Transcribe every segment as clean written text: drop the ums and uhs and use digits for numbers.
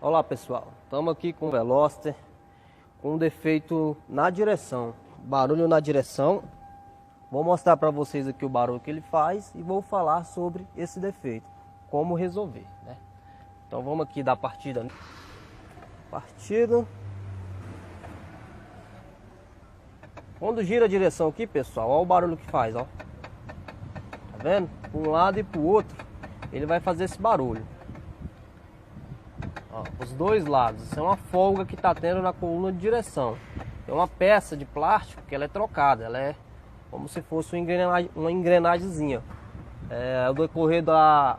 Olá pessoal, estamos aqui com o Veloster com um defeito na direção, barulho na direção. Vou mostrar para vocês aqui o barulho que ele faz e vou falar sobre esse defeito, como resolver, né? Então vamos aqui dar partida. Quando gira a direção aqui, pessoal, olha o barulho que faz, ó. Tá vendo? Para um lado e para o outro, ele vai fazer esse barulho. Ó, os dois lados. Isso é uma folga que está tendo na coluna de direção. É uma peça de plástico que ela é trocada. Ela é como se fosse uma engrenagemzinha. Ao decorrer da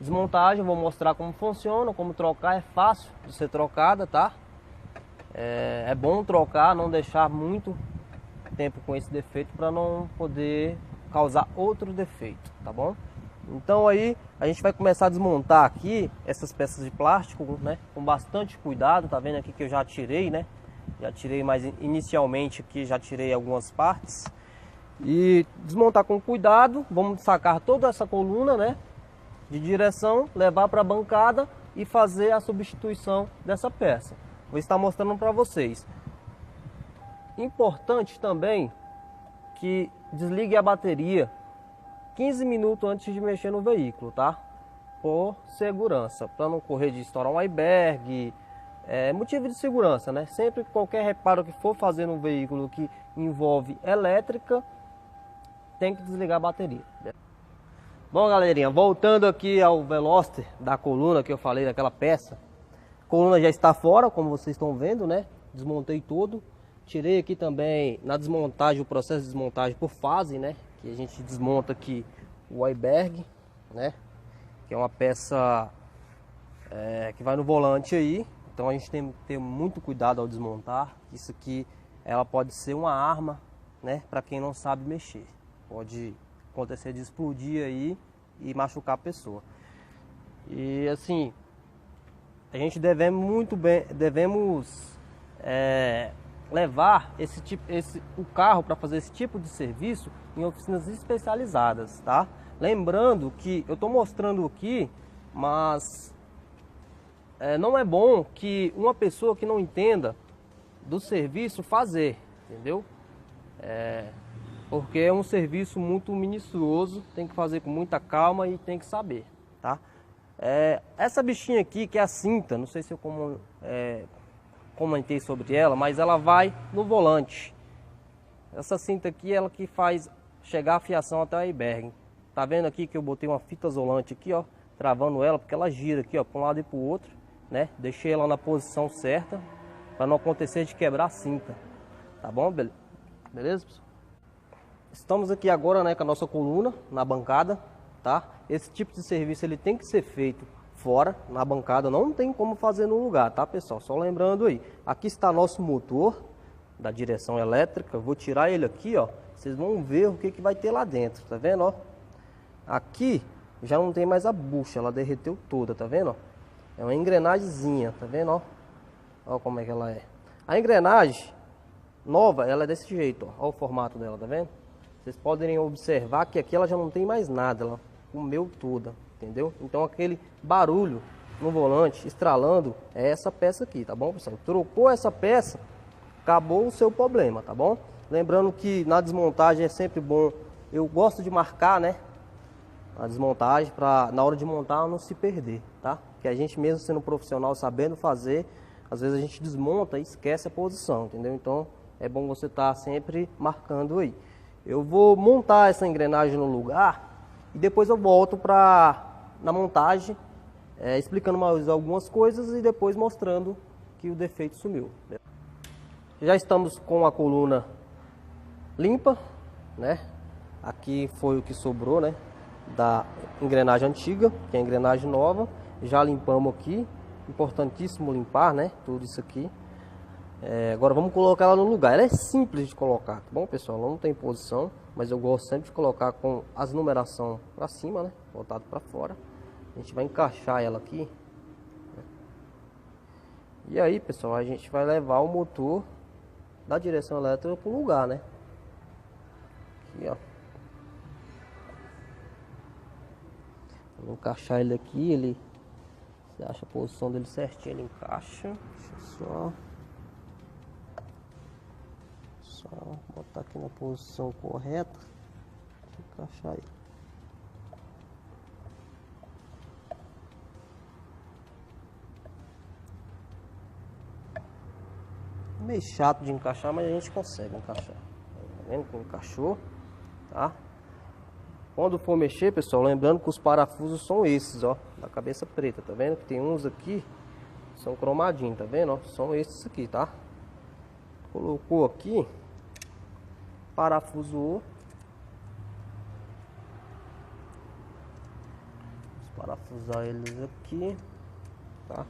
desmontagem, eu vou mostrar como funciona, como trocar. É fácil de ser trocada, tá? É bom trocar, não deixar muito tempo com esse defeito para não poder causar outro defeito, tá bom? Então aí a gente vai começar a desmontar aqui essas peças de plástico, né, com bastante cuidado. Tá vendo aqui que eu já tirei, né? Já tirei, mas inicialmente aqui já tirei algumas partes. E desmontar com cuidado. Vamos sacar toda essa coluna, né, de direção, levar para a bancada e fazer a substituição dessa peça. Vou estar mostrando para vocês. Importante também que desligue a bateria 15 minutos antes de mexer no veículo, tá? Por segurança, para não correr de estourar um airbag. Motivo de segurança, né? Sempre qualquer reparo que for fazer no veículo que envolve elétrica, tem que desligar a bateria. Bom, galerinha, voltando aqui ao Veloster da coluna que eu falei, daquela peça. A coluna já está fora, como vocês estão vendo, né? Desmontei tudo. Tirei aqui também na desmontagem, o processo de desmontagem por fase, né? Que a gente desmonta aqui o airbag, né? Que é uma peça que vai no volante aí. Então a gente tem que ter muito cuidado ao desmontar. Isso aqui, ela pode ser uma arma, né? Para quem não sabe mexer. Pode acontecer de explodir aí e machucar a pessoa. E assim, a gente devemos levar o carro para fazer esse tipo de serviço em oficinas especializadas, tá? Lembrando que eu estou mostrando aqui, mas não é bom que uma pessoa que não entenda do serviço fazer, entendeu? Porque é um serviço muito minucioso, tem que fazer com muita calma e tem que saber, tá? Essa bichinha aqui, que é a cinta, não sei se eu comentei sobre ela, mas ela vai no volante. Essa cinta aqui, ela que faz chegar a fiação até o airbag. Tá vendo aqui que eu botei uma fita isolante aqui, ó, travando ela, porque ela gira aqui, ó, para um lado e para o outro, né? Deixei ela na posição certa para não acontecer de quebrar a cinta. Tá bom? Beleza, pessoal? Estamos aqui agora, né, com a nossa coluna na bancada, tá? Esse tipo de serviço ele tem que ser feito fora, na bancada, não tem como fazer no lugar, tá, pessoal? Só lembrando aí, aqui está nosso motor da direção elétrica. Eu vou tirar ele aqui, ó. Vocês vão ver o que vai ter lá dentro, tá vendo, ó? Aqui já não tem mais a bucha, ela derreteu toda, tá vendo, ó? É uma engrenagemzinha, tá vendo, ó? Ó como é que ela é. A engrenagem nova, ela é desse jeito, ó. Ó o formato dela, tá vendo? Vocês podem observar que aqui ela já não tem mais nada, ela comeu toda, entendeu? Então aquele barulho no volante estralando é essa peça aqui, tá bom, pessoal? Trocou essa peça, acabou o seu problema, tá bom? Lembrando que na desmontagem é sempre bom, eu gosto de marcar, né, a desmontagem para na hora de montar não se perder, tá? Que a gente mesmo sendo profissional, sabendo fazer, às vezes a gente desmonta e esquece a posição, entendeu? Então é bom você estar sempre marcando aí. Eu vou montar essa engrenagem no lugar e depois eu volto na montagem, explicando mais algumas coisas e depois mostrando que o defeito sumiu. Já estamos com a coluna limpa, né? Aqui foi o que sobrou, né, da engrenagem antiga, que é a engrenagem nova. Já limpamos aqui, importantíssimo limpar, né, tudo isso aqui. Agora vamos colocar ela no lugar. Ela é simples de colocar, tá bom, pessoal? Ela não tem posição, mas eu gosto sempre de colocar com as numeração para cima, né, voltado para fora. A gente vai encaixar ela aqui. E aí, pessoal, a gente vai levar o motor da direção elétrica para o lugar, né? Aqui, ó. Vou encaixar ele aqui, ele Você acha a posição dele certinho, ele encaixa. Deixa eu só botar aqui na posição correta. Encaixar aí. Meio chato de encaixar, mas a gente consegue encaixar. Tá vendo que encaixou, tá? Quando for mexer, pessoal, lembrando que os parafusos são esses, ó, da cabeça preta, tá vendo? Que tem uns aqui, são cromadinhos, tá vendo? Ó, são esses aqui, tá? Colocou aqui, parafusou. Vamos parafusar eles aqui, tá?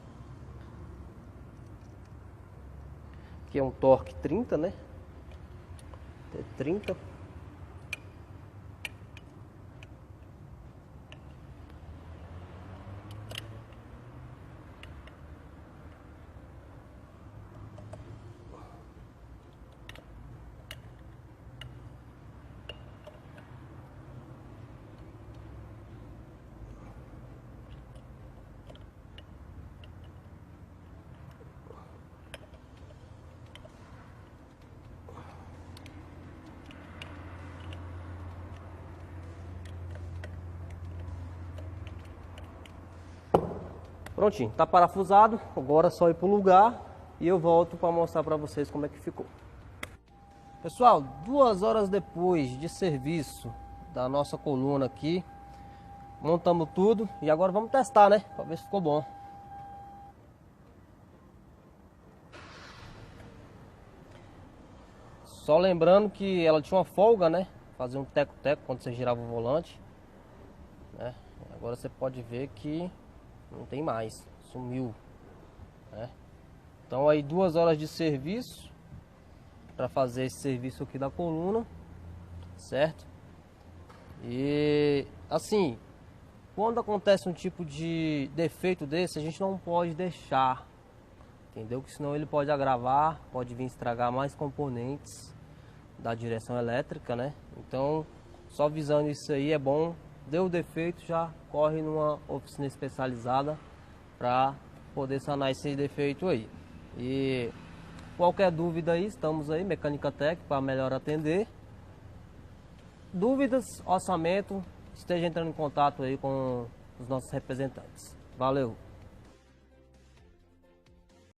Aqui é um torque 30, né? Até 30. Prontinho, tá parafusado. Agora é só ir pro lugar e eu volto para mostrar para vocês como é que ficou. Pessoal, 2 horas depois de serviço da nossa coluna aqui, montamos tudo e agora vamos testar, né? Para ver se ficou bom. Só lembrando que ela tinha uma folga, né? Fazer um teco-teco quando você girava o volante, né? Agora você pode ver que não tem mais, sumiu, né? Então aí 2 horas de serviço para fazer esse serviço aqui da coluna, certo? E assim, quando acontece um tipo de defeito desse, a gente não pode deixar, entendeu? Que senão ele pode agravar, pode vir estragar mais componentes da direção elétrica, né? Então, só visando isso aí é bom. Deu defeito, já corre numa oficina especializada para poder sanar esse defeito aí. E qualquer dúvida aí, estamos aí, Mecânica Tech, para melhor atender. Dúvidas, orçamento, esteja entrando em contato aí com os nossos representantes. Valeu!